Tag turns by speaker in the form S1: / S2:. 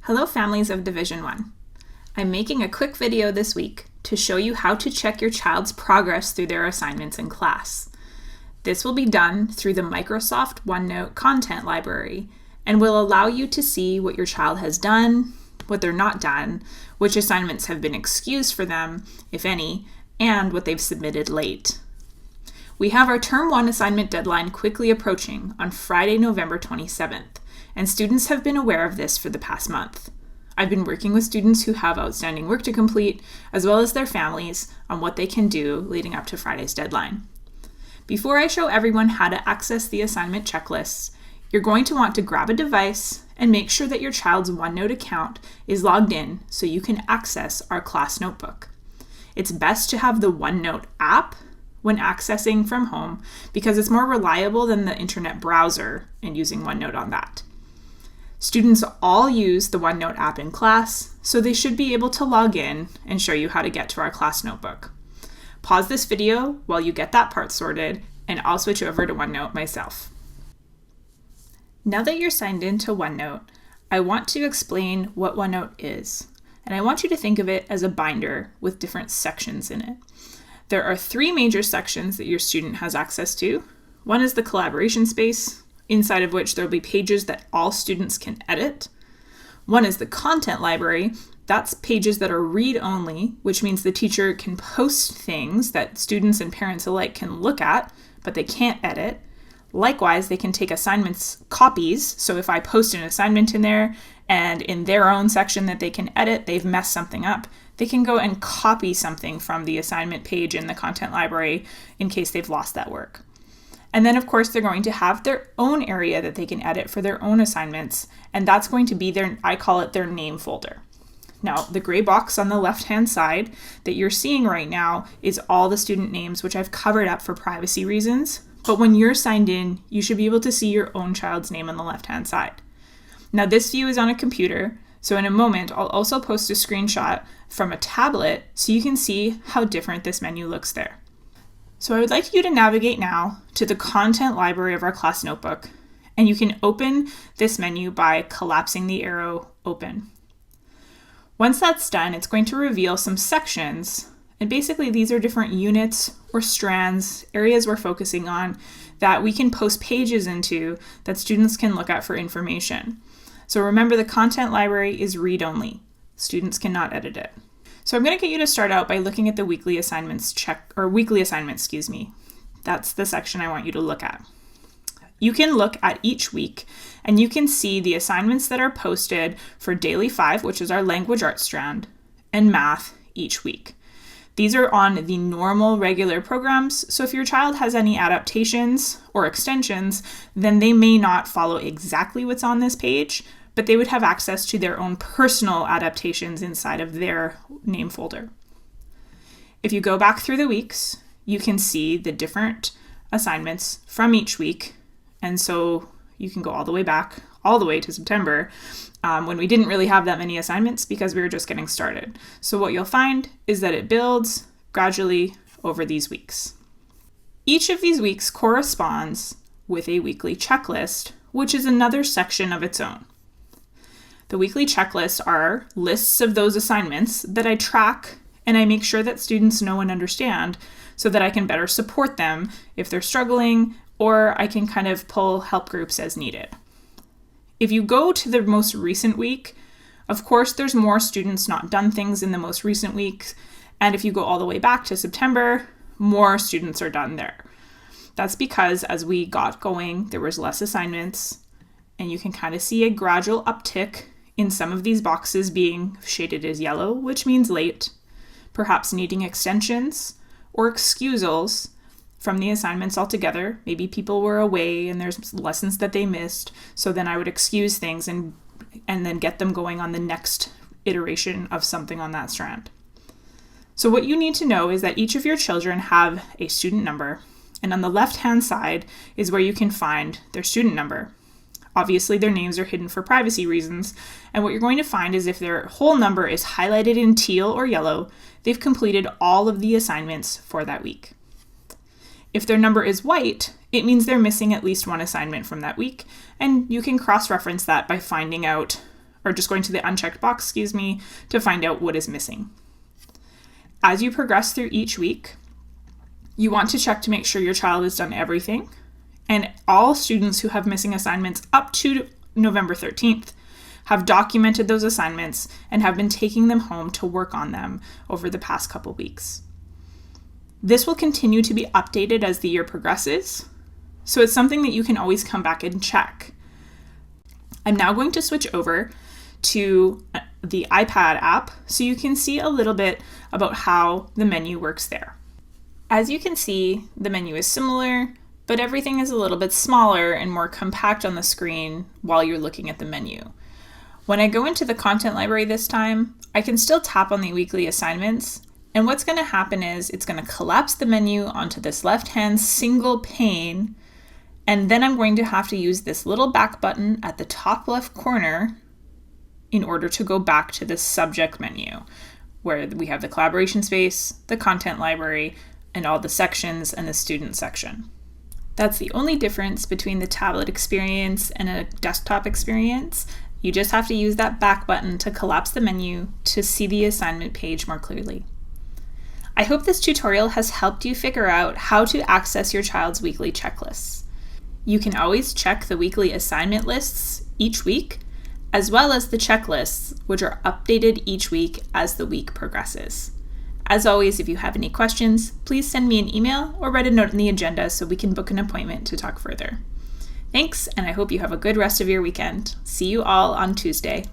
S1: Hello families of Division 1. I'm making a quick video this week to show you how to check your child's progress through their assignments in class. This will be done through the Microsoft OneNote content library and will allow you to see what your child has done, what they're not done, which assignments have been excused for them, if any, and what they've submitted late. We have our Term 1 assignment deadline quickly approaching on Friday, November 27th, and students have been aware of this for the past month. I've been working with students who have outstanding work to complete, as well as their families, on what they can do leading up to Friday's deadline. Before I show everyone how to access the assignment checklists, you're going to want to grab a device and make sure that your child's OneNote account is logged in so you can access our class notebook. It's best to have the OneNote app when accessing from home because it's more reliable than the internet browser and using OneNote on that. Students all use the OneNote app in class, so they should be able to log in and show you how to get to our class notebook. Pause this video while you get that part sorted, and I'll switch over to OneNote myself. Now that you're signed into OneNote, I want to explain what OneNote is, and I want you to think of it as a binder with different sections in it. There are 3 major sections that your student has access to. One is the collaboration space, inside of which there will be pages that all students can edit. One is the content library. That's pages that are read-only, which means the teacher can post things that students and parents alike can look at, but they can't edit. Likewise, they can take assignments copies. So if I post an assignment in there and in their own section that they can edit, they've messed something up, they can go and copy something from the assignment page in the content library in case they've lost that work. And then, of course, they're going to have their own area that they can edit for their own assignments, and that's going to be I call it their name folder. Now, the gray box on the left-hand side that you're seeing right now is all the student names, which I've covered up for privacy reasons, but when you're signed in, you should be able to see your own child's name on the left-hand side. Now, this view is on a computer, so in a moment, I'll also post a screenshot from a tablet so you can see how different this menu looks there. So I would like you to navigate now to the content library of our class notebook, and you can open this menu by collapsing the arrow open. Once that's done, it's going to reveal some sections, and basically these are different units or strands, areas we're focusing on that we can post pages into that students can look at for information. So remember, the content library is read-only. Students cannot edit it. So I'm going to get you to start out by looking at the weekly assignments That's the section I want you to look at. You can look at each week and you can see the assignments that are posted for Daily 5, which is our language arts strand, and math each week. These are on the normal regular programs, so if your child has any adaptations or extensions, then they may not follow exactly what's on this page, but they would have access to their own personal adaptations inside of their name folder. If you go back through the weeks, you can see the different assignments from each week, and so you can go all the way back, all the way to September, when we didn't really have that many assignments because we were just getting started. So what you'll find is that it builds gradually over these weeks. Each of these weeks corresponds with a weekly checklist, which is another section of its own. The weekly checklists are lists of those assignments that I track and I make sure that students know and understand so that I can better support them if they're struggling, or I can kind of pull help groups as needed. If you go to the most recent week, of course, there's more students not done things in the most recent weeks. And if you go all the way back to September, more students are done there. That's because as we got going, there was less assignments, and you can kind of see a gradual uptick in some of these boxes being shaded as yellow, which means late, perhaps needing extensions or excusals from the assignments altogether. Maybe people were away and there's lessons that they missed, so then I would excuse things and then get them going on the next iteration of something on that strand. So what you need to know is that each of your children have a student number, and on the left-hand side is where you can find their student number. Obviously, their names are hidden for privacy reasons, and what you're going to find is if their whole number is highlighted in teal or yellow, they've completed all of the assignments for that week. If their number is white, it means they're missing at least one assignment from that week, and you can cross-reference that by finding out or just going to the unchecked box, to find out what is missing. As you progress through each week, you want to check to make sure your child has done everything, and all students who have missing assignments up to November 13th have documented those assignments and have been taking them home to work on them over the past couple weeks. This will continue to be updated as the year progresses, so it's something that you can always come back and check. I'm now going to switch over to the iPad app so you can see a little bit about how the menu works there. As you can see, the menu is similar, but everything is a little bit smaller and more compact on the screen while you're looking at the menu. When I go into the content library this time, I can still tap on the weekly assignments, and what's going to happen is it's going to collapse the menu onto this left-hand single pane, and then I'm going to have to use this little back button at the top left corner in order to go back to the subject menu, where we have the collaboration space, the content library, and all the sections and the student section. That's the only difference between the tablet experience and a desktop experience. You just have to use that back button to collapse the menu to see the assignment page more clearly. I hope this tutorial has helped you figure out how to access your child's weekly checklists. You can always check the weekly assignment lists each week, as well as the checklists, which are updated each week as the week progresses. As always, if you have any questions, please send me an email or write a note in the agenda so we can book an appointment to talk further. Thanks, and I hope you have a good rest of your weekend. See you all on Tuesday.